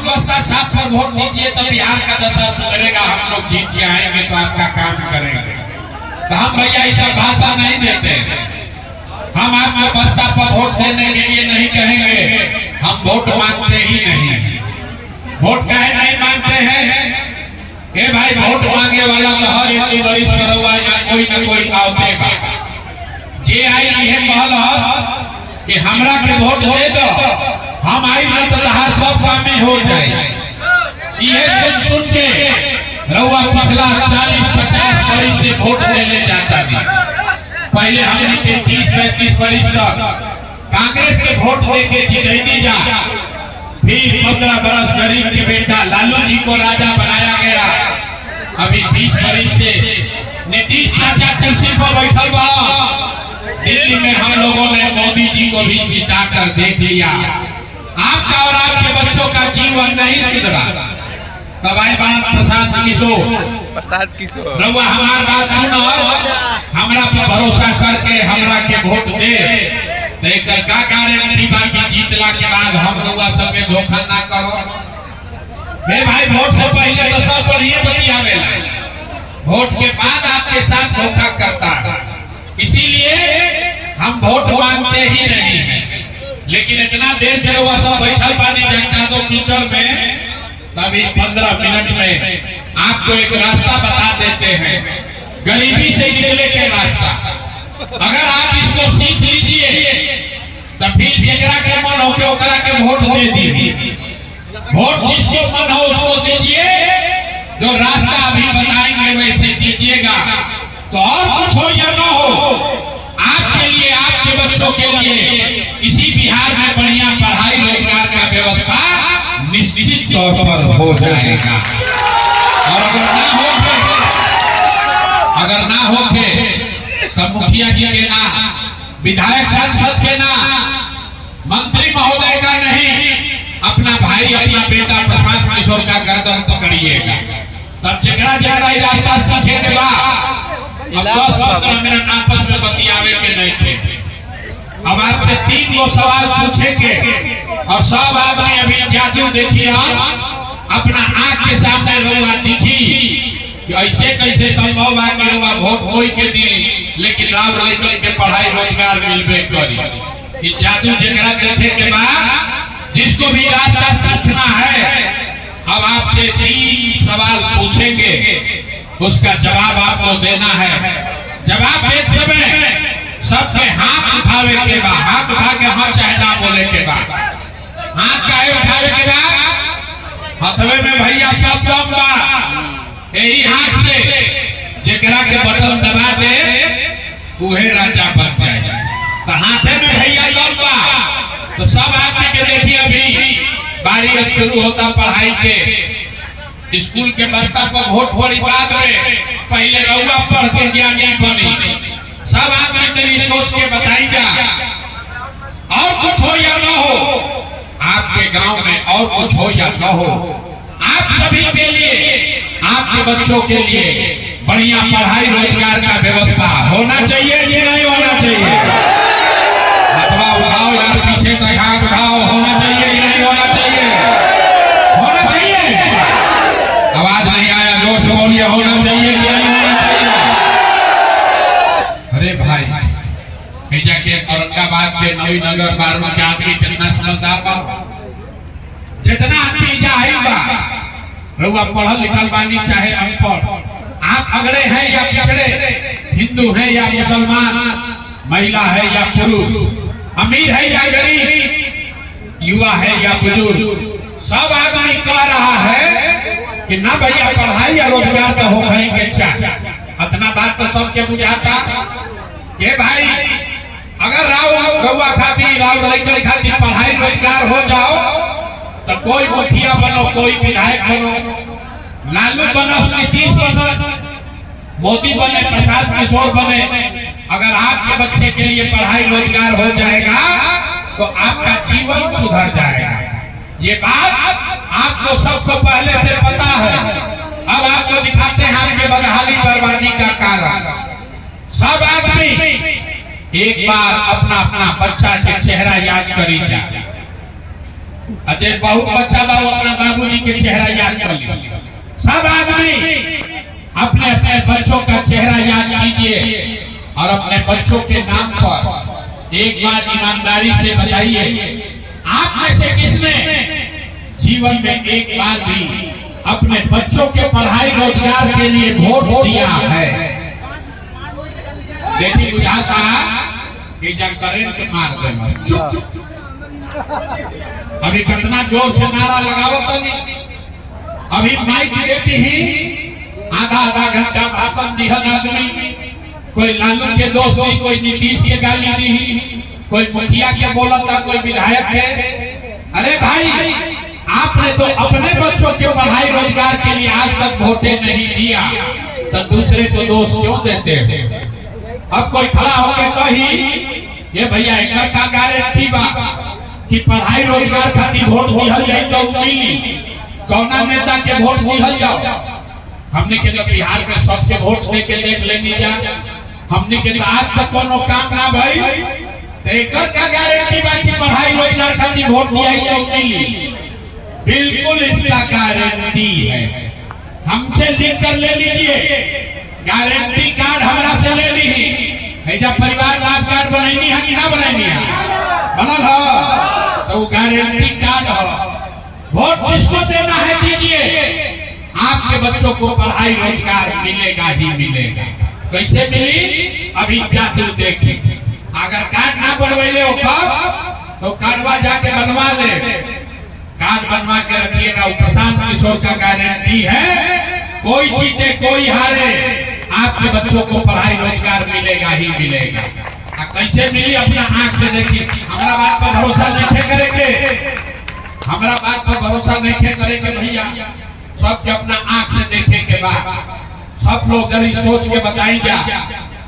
बस्ता छाप पर वोट दीजिए तो बिहार का दशा सुधरेगा, हम लोग जीत के आएंगे तो आपका काम करेंगे। तो हम भैया ऐसा भाषा नहीं देते, हम आपको बस्ता पर वोट देने के लिए नहीं कहेंगे, हम वोट मांगते ही नहीं। वोट काहे नहीं मांगते हैं? ए भाई वोट मांगे वाला तो हर एक वरिष्ठ करवा या कोई न कोई आवतेगा। जे आई है कहल कि हमरा के वोट दे दो, हम आई न तो हर सब काम में हो जाए। ये सुन के रउआ पिछला 40-50 वर्ष से वोट देने जाता भी। पहले हमने के 30-35 वर्ष तक कांग्रेस के वोट दे के जीतनी जा, फिर 15 वर्ष गरीब के बेटा लालू जी को राजा बनाया गया। अभी 20 वर्ष से नीतीश चाचा कुर्सी पर बैठल बा। दिल्ली में हम लोगों ने मोदी जी को भी जिता कर देख लिया। आपका और आपके बच्चों का जीवन नहीं सुधरा। दवाई बात प्रसाद किशोर रउआ हमार बात सुनो, हमरा पर भरोसा करके हमरा के वोट दे तो का गारंटी बाकी जीतला के बाद हम रउआ सबके धोखा ना करो। मैं भाई वोट से पहले तो सब पर ये बतियावेला, वोट के बाद आपके साथ धोखा करता है। इसीलिए हम वोट मांगते ही नहीं हैं। लेकिन इतना देर से रउआ सब बैठल पानी जनता तो कीचड़ में, तभी 15 मिनट में आपको एक रास्ता बता देते हैं, गरीबी से निकले के रास्ता। अगर आप इसको सीख लीजिए तो फिर जेकरा के मन हो के ओकरा के वोट दे दीजिए। वोट जिसको मन हो उसको दीजिए, जो रास्ता अभी बताएंगे वैसे दीजिएगा। तो और कुछ हो या ना हो, आपके लिए, आपके बच्चों के लिए इसी बिहार में बढ़िया पढ़ाई रोजगार का व्यवस्था निश्चित तौर पर हो जाएगा। और अगर ना हो तब मुखिया जी के ना, विधायक सांसद के ना, मंत्री महोदय का नहीं, अपना भाई अपना बेटा प्रशांत किशोर का गर्दन पकड़िएगा। तब जगह जगह रास्ता सीखे के बाद 10-15 मिनट आपस में बतियावे के नहीं थे। अब आपसे 3 गो सवाल पूछेंगे और सब आदमी अभी जादू देखिए, अपना आंख के सामने रउआ दिखी कि ऐसे कैसे संभव बा कि रउआ वोट होई के दी लेकिन राव लड़कन के पढ़ाई रोजगार मिलबे करी। ये जादू जगह देखे के बाद जिसको भी रास्ता सीखना है, अब आपसे 3 सवाल पूछेंगे, उसका जवाब आपको देना है। जवाब देते समय सबके हाथ उठावे के बाद, हाथ उठा के हाँ चाहे ना बोले के बाद, हाथ काहे उठावे के बाद, हथवे में भैया सब दम बा। यही हाथ से जेकरा के बटन दबा दे उहे राजा बन जाए। तो हाथे में भैया दम बा। तो सब आदमी के देखिए अभी बारी अब शुरू होता पढ़ाई के। स्कूल के बस्ता पर वोट थोड़ी बाद में, पहले रउआ पढ़ के ज्ञानी बनी। सब आदमी तेरी सोच के बताइएगा। और कुछ हो या ना हो, आपके गांव में और कुछ हो या ना हो, आप सभी के लिए, आपके बच्चों के लिए बढ़िया पढ़ाई रोजगार का व्यवस्था होना चाहिए कि नहीं होना चाहिए? अथवा उठाओ यार, पीछे तक हाथ उठाओ। होना चाहिए कि नहीं होना चाहिए? होना चाहिए। आवाज नहीं आया, जोर से बोलिए। होना चाहिए कि नहीं होना चाहिए? अरे भाई भेजा के औरंगाबाद के नवीनगर बारू के आदमी कितना समझदार बा, जितना आदमी जाहिल बा, रउआ पढ़ल लिखल बानी चाहे अनपढ़, आप अगड़े हैं या पिछड़े, हिंदू हैं या मुसलमान, महिला है या पुरुष, अमीर है या गरीब, युवा है या बुजुर्ग, सब आदमी कह रहा है कि ना भैया पढ़ाई या रोजगार तो हो कहेंगे चाहे। इतना बात तो सबके बुझाता कि भाई अगर रउआ खातिर, राव लड़कन खातिर पढ़ाई रोजगार हो जाओ तो कोई मुखिया बनो, कोई विधायक बनो, लालू बनो, नीतीश बनो, मोदी बने, प्रसाद किशोर बने, अगर आपके बच्चे के लिए पढ़ाई रोजगार हो जाएगा तो आपका जीवन सुधर जाएगा। ये बात आपको सबसे पहले से पता है। अब आपको दिखाते हैं आपके बदहाली बर्बादी का कारण। सब आदमी एक बार अपना अपना बच्चा के चेहरा याद करिए। अजय बहुत बच्चा बा अपना बाबू के चेहरा याद कर लीजिए। सब आदमी अपने अपने बच्चों का चेहरा याद कीजिए और अपने बच्चों के नाम पर एक बार ईमानदारी से बताइए, आप में से किसने जीवन में एक बार भी अपने बच्चों के पढ़ाई रोजगार के लिए वोट दिया है? देखिए बुझाता कि जब करेंट मार दे चुप। अभी कितना जोर से नारा लगावो तो नहीं, अभी माइक देती ही आधा घंटा भाषण दिहन आदमी, कोई लालू के दोस्त दी, कोई नीतीश के गाली दी, कोई मुखिया के बोला था, कोई विधायक के। अरे भाई, आपने तो अपने बच्चों के पढ़ाई रोजगार के लिए आज तक वोटे नहीं दिया, तो दूसरे को दोष क्यों देते हो? अब कोई खड़ा होकर कही ये भैया एक का गारंटी बा कि पढ़ाई रोजगार खातिर वोट दिहल जाए तो मिली, कौना नेता के वोट दिहल जाओ? हमने के तो बिहार में सबसे वोट दे के देख लेनी जा, हमने के तो आज तक कोनो काम ना भाई, तो एक का गारंटी बा कि पढ़ाई रोजगार खातिर वोट दिया तो मिली? बिल्कुल इसका गारंटी है। हमसे लिख कर ले लीजिए, गारंटी कार्ड हमरा से ले ली। जब परिवार लाभ कार्ड बनैनी है कि ना बनैनी है? बनल हो तो गारंटी कार्ड हो। वोट जिसको देना है दीजिए, आपके बच्चों को पढ़ाई रोजगार मिलेगा ही मिलेगा। कैसे मिली? अभी जाके देखिए। अगर कार्ड ना बनवाइले हो कब, तो कार्डवा जाके बनवा ले। कार्ड बनवा के रखिएगा, प्रशांत किशोर का गारंटी है, कोई जीते कोई हारे, आपके बच्चों को पढ़ाई रोजगार मिलेगा ही मिलेगा। कैसे मिली? अपना आंख से देखिए। हमारा बात पर भरोसा नहीं करेंगे, हमारा बात पर भरोसा नहीं करेंगे भैया, सबके अपना आंख से देखे के बाद सब लोग जरी सोच के बताएंगे।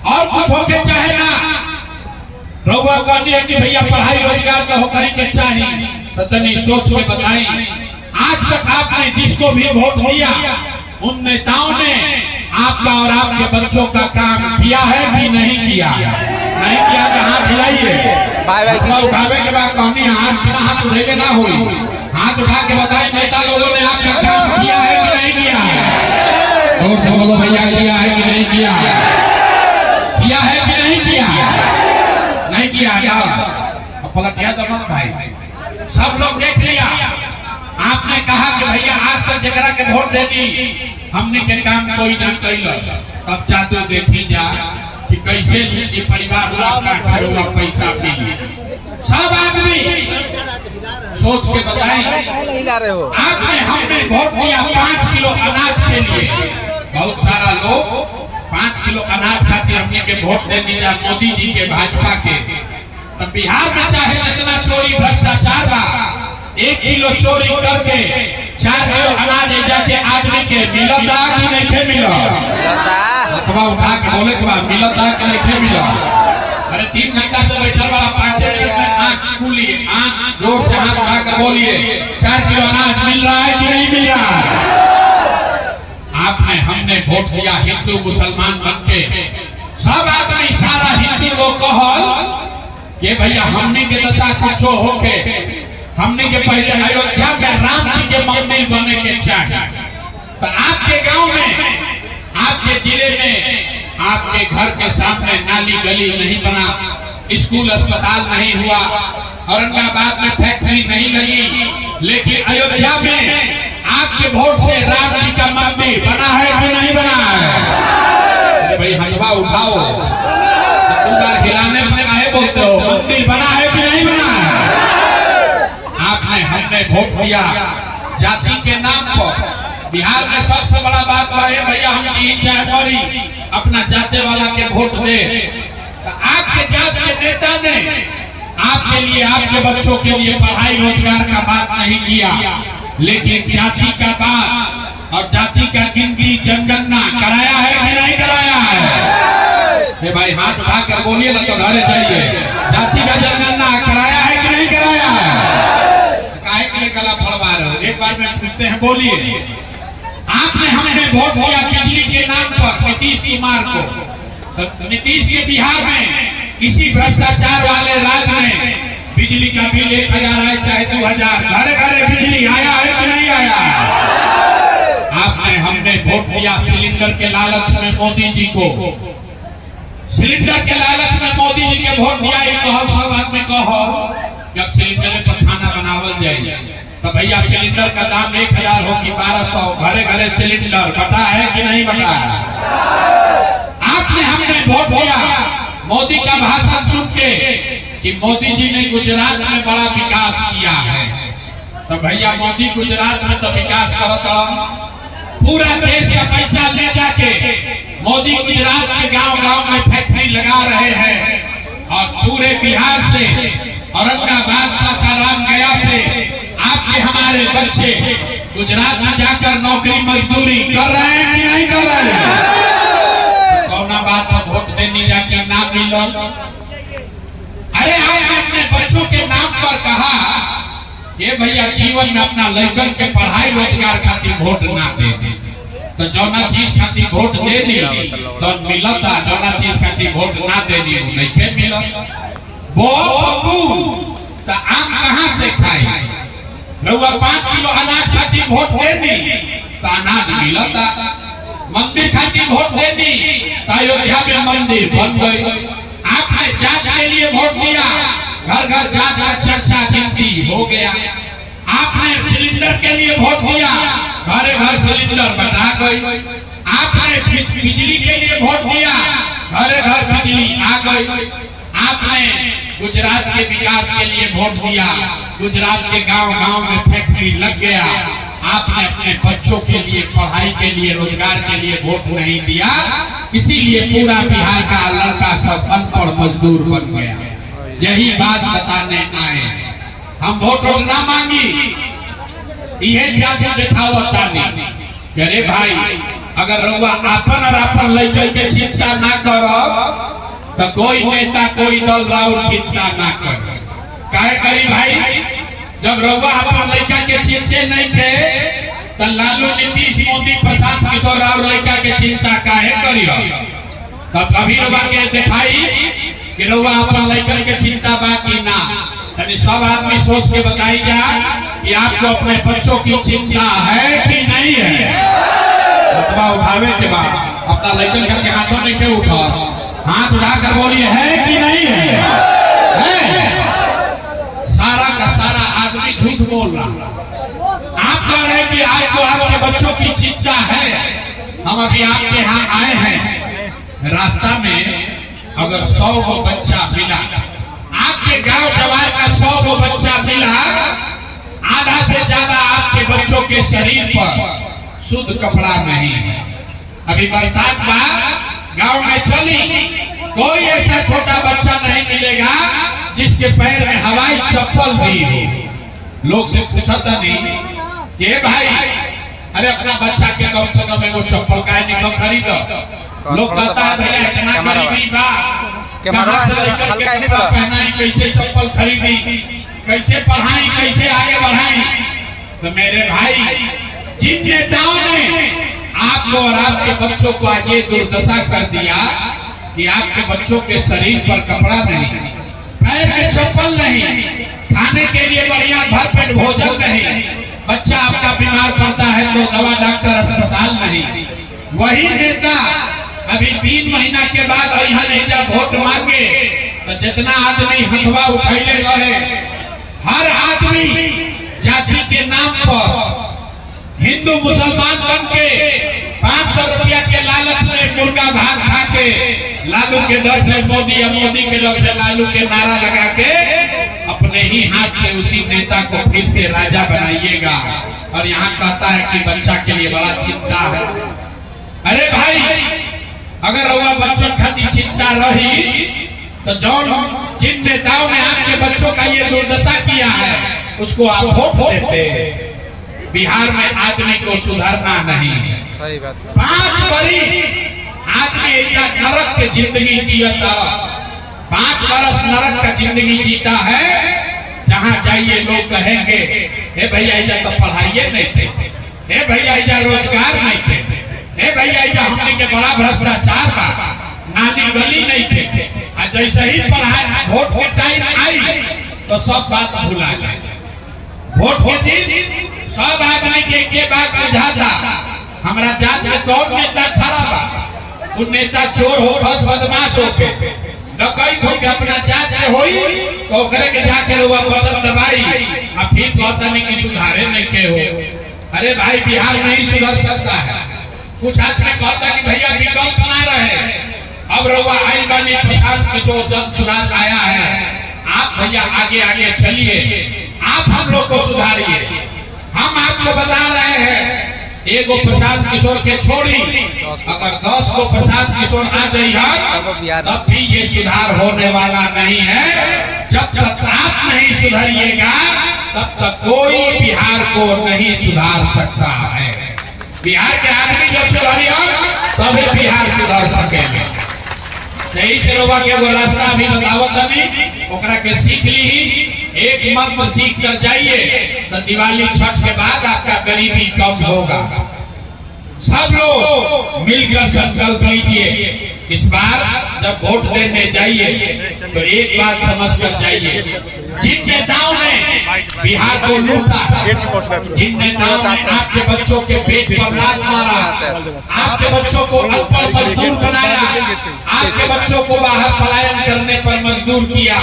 और कुछ होके चाहे ना, रउआ कहनी कि भैया पढ़ाई रोजगार तो होकर के चाहिए, तो तनी सोच के बताई। आज तक आपने जिसको भी वोट दिया, उन नेताओं ने आपका और आपके बच्चों का काम किया है कि नहीं किया? नहीं किया तो हाथ हिलाइए। उठावे के बाद कहनी हाथ बिना हाथ उठेगे ना हुई, हाथ उठा के बताएं नेता लोगों ने आपका काम किया है कि नहीं किया? जोर से बोलो भैया, किया है कि नहीं किया? किया है कि नहीं किया? नहीं किया। पलटिया तो मत भाई, सब लोग देख लिया। आपने कहा कि भैया आज तक जगरा के वोट देनी, हमने के काम कोई ना कैलस, तब जादू देखी जा कि कैसे परिवार लाभ का पैसा मिली। सब आदमी सोच के बताएं। आपने हमने वोट दिया 5 किलो अनाज के लिए, बहुत सारा लोग 5 किलो अनाज खातिर हमने के वोट दे दिया मोदी जी के, भाजपा के। तब बिहार में चाहे जितना चोरी भ्रष्टाचार बा, 1 किलो चोरी करके 4 किलो अनाज जाके आदमी के मिलता कि नहीं मिलता? अथवा उठा के बोले के बाद मिलता कि नहीं मिला? अरे 3 घंटा से बैठा वाला 5 मिनट में आंख खुली, आंख जोर से हाथ उठा कर बोलिए 4 किलो अनाज मिल रहा है कि नहीं मिल रहा है? आपने हमने वोट दिया हिंदू मुसलमान बनके, सब आदमी सारा हिंदू लोग कहल ये भैया हमने के दशा कुछ होके, हमने के पहले अयोध्या में राम जी के मंदिर बने के चाहिए। तो आपके गांव में, आपके जिले में, आपके घर के सामने नाली गली नहीं बना, स्कूल अस्पताल नहीं हुआ, औरंगाबाद में फैक्ट्री नहीं लगी, लेकिन अयोध्या में आपके वोट से राम जी का मंदिर बना है कि नहीं बना है? भाई हलवा उठाओ, खिलाने में काहे बोलते हो? मंदिर बना है कि नहीं बना है? आपने हमने वोट दिया जाति के नाम पर। बिहार में सबसे बड़ा बात है भैया, हम जी चाहे मरी अपना जाते वाला के वोट दे। तो आपके जात के नेता ने आपके लिए, आपके बच्चों के लिए पढ़ाई रोजगार का बात नहीं किया, लेकिन जाति का बात और जाति का गिनती जनगणना कराया है कि नहीं कराया है? भाई हाथ उठा कर बोलिए ना तो घरे जाइए। जाति का जनगणना कराया है कि नहीं कराया है? काहे के लिए गला फड़वा रहे हो? एक बार में पूछते हैं, बोलिए। आपने हमने वोट दिया बिजली के नाम पर नीतीश कुमार को, तो नीतीश के बिहार में इसी भ्रष्टाचार वाले राज्य में बिजली का बिल 1000 है चाहे 2000, घरे घरे बिजली आया है कि नहीं आया? हमने वोट दिया सिलेंडर के लालच में मोदी जी को, सिलेंडर के लालच में मोदी जी के वोट दिया। सब आदमी कहो जब सिलेंडर पर खाना बनावल जाए तो भैया सिलेंडर का दाम 1000 हो कि 1200, घरे घरे सिलेंडर बटा है कि नहीं बटा है? आपने हमने वोट दिया मोदी का भाषण सुन के कि मोदी जी ने गुजरात में बड़ा विकास किया है, तो भैया मोदी गुजरात में तो विकास करता, पूरा देश का पैसा ले जाके मोदी गुजरात के गांव-गांव में फैक्ट्री लगा रहे हैं और पूरे बिहार से औरंगाबाद, सासाराम, गया से आपके हमारे बच्चे गुजरात में जाकर नौकरी मजदूरी कर रहे हैं कि नहीं कर रहे हैं? कौना बात पर वोट देने जाके नाम मिलल? अरे आपने अपने बच्चों के नाम पर कहा ये भैया जीवन में अपना लड़कन के पढ़ाई रोजगार खातिर वोट ना दे, तो जौना चीज खातिर वोट दे दी तो मिलता, जौना चीज खातिर वोट ना दे दी नहीं मिलता। वो तो आम कहाँ से खाई? रउआ 5 किलो अनाज खातिर वोट दे दी तो अनाज मिलता, मंदिर खातिर वोट दे दी तो अयोध्या में मंदिर बन गई। आपने जांच के लिए वोट दिया, घर घर जांच का चर्चा गिनती हो गया। आपने सिलेंडर के लिए वोट दिया, घरे घर सिलेंडर बना गई। आपने बिजली के लिए वोट दिया, घरे घर बिजली आ गई। आपने गुजरात के विकास के लिए वोट दिया, गुजरात के गांव-गांव में फैक्ट्री लग गया। आपने अपने बच्चों के लिए पढ़ाई के लिए रोजगार के लिए वोट नहीं दिया, इसीलिए पूरा बिहार का लड़का सब अनपढ़ मजदूर बन गया। यही बात बताने आए, हम वोट ना मांगी, यह जाति दिखावता नहीं। अरे भाई अगर रउआ आपन और आपन लड़के के चिंता ना करो तो कोई नेता कोई दल राउर चिंता ना कर। काहे करी भाई? जब रउआ अपन लड़का के चिंता नहीं थे तो लालू, नीतीश, मोदी, प्रशांत किशोर राउर लड़का के चिंता काहे करियो? तब अभी रउआ के दिखाई कि रउआ अपन लड़का के चिंता बा कि ना? यानी सब आदमी सोच के बताई जा कि आपको अपने बच्चों की चिंता है कि नहीं है। अथवा उठावे के बाद अपना लड़का के हाथों में क्यों उठा, हाथ उठाकर बोलिए है कि नहीं है? सारा का सारा आदमी झूठ बोल रहा। आप कह रहे कि आपको आपके बच्चों की चिंता है। हम अभी आपके यहाँ आए हैं, रास्ता में अगर 100 को बच्चा मिला, आपके गांव जवार का 100 को बच्चा मिला, आधा से ज्यादा आपके बच्चों के शरीर पर शुद्ध कपड़ा नहीं है। अभी बरसात बाद गांव में चली, कोई ऐसा छोटा बच्चा नहीं मिलेगा जिसके पैर में हवाई चप्पल भी हो। लोग से पूछता नहीं कि भाई अरे अपना बच्चा के कम से कम एगो चप्पल काहे निकल खरीदो। लोग कहता है भैया इतना गरीबी बा, कहां से लेकर के कपड़ा पहनाई, कैसे चप्पल खरीदी, कैसे पढ़ाई, कैसे आगे बढ़ाई? तो मेरे भाई जिन नेताओं ने आपको और आपके बच्चों को आज ये दुर्दशा कर दिया कि आपके बच्चों के शरीर पर कपड़ा नहीं, पैर में चप्पल नहीं, खाने के लिए बढ़िया भरपेट भोजन नहीं, बच्चा आपका बीमार पड़ता है तो दवा डॉक्टर अस्पताल नहीं। वही नेता अभी 3 महीना के बाद यहाँ वोट मांगे तो जितना आदमी हथवा उठैले रहे, हर आदमी जाति के नाम पर हिंदू मुसलमान बन के 500 रुपया के लालच में मुर्गा भात खा के लालू के डर से मोदी या मोदी के डर से लालू के नारा लगा के अपने ही हाथ से उसी नेता को फिर से राजा बनाइएगा। और यहाँ कहता है कि बच्चा के लिए बड़ा चिंता है। अरे भाई अगर वह बच्चों खाती चिंता रही तो जिन नेताओं ने आपके बच्चों का ये दुर्दशा किया है उसको आप वोट देते। बिहार में आदमी को सुधरना नहीं है। सही बात। 5 वर्ष आदमी एक नरक की जिंदगी जियता, 5 वर्ष नरक का जिंदगी जीता है। जहाँ जाइए लोग कहेंगे हे भैया इजा तो पढ़ाइए नहीं थे, हे भैया इजा रोजगार नहीं थे, हे भैया इजा हमने के बड़ा भ्रष्टाचार बा, नाली गली नहीं थे। जैसे ही पढ़ाई वोट के टाइम आई तो सब बात भुला गए। वोट के दिन सब आदमी के बात बुझाता, हमारा जात में कौन नेता खड़ा बा? वो नेता चोर हो, खस बदमाश हो के, डकैत हो के अपना जात में होई तो करे के जाके रुआ बटन दबाई और फिर कहता नहीं कि सुधारे नहीं के हो। अरे भाई बिहार नहीं सुधर सकता है। कुछ आज में कहता कि भैया विकल्प ना रहे, अब रुआ आई बानी प्रशांत किशोर जन सुराज आया है, आप भैया आगे आगे चलिए, आप हम लोग को सुधारिए। हम आपको बता रहे हैं एगो प्रशांत किशोर के छोड़ी अगर 10 को प्रशांत किशोर आ जाइए तब भी ये सुधार होने वाला नहीं है। जब तक आप नहीं सुधरिएगा तब तक कोई बिहार को नहीं सुधार सकता है। बिहार के आदमी जब सुधरिएगा तभी बिहार सुधर सकेंगे। यही से लोग के वो रास्ता भी बतावत नहीं, ओकरा के सीख ली। एक मंत्र सीख कर जाइए तो दिवाली छठ के बाद आपका गरीबी कम होगा। सब लोग मिलकर संकल्प लीजिए। इस बार जब वोट देने जाइए तो एक बात समझ कर जाइए, जिन नेताओं ने बिहार को लूटा, जिन नेताओं ने आपके बच्चों के पेट पर लात मारा, आपके बच्चों को अल्प मजदूर बनाया, आपके बच्चों को बाहर पलायन करने पर मजदूर किया,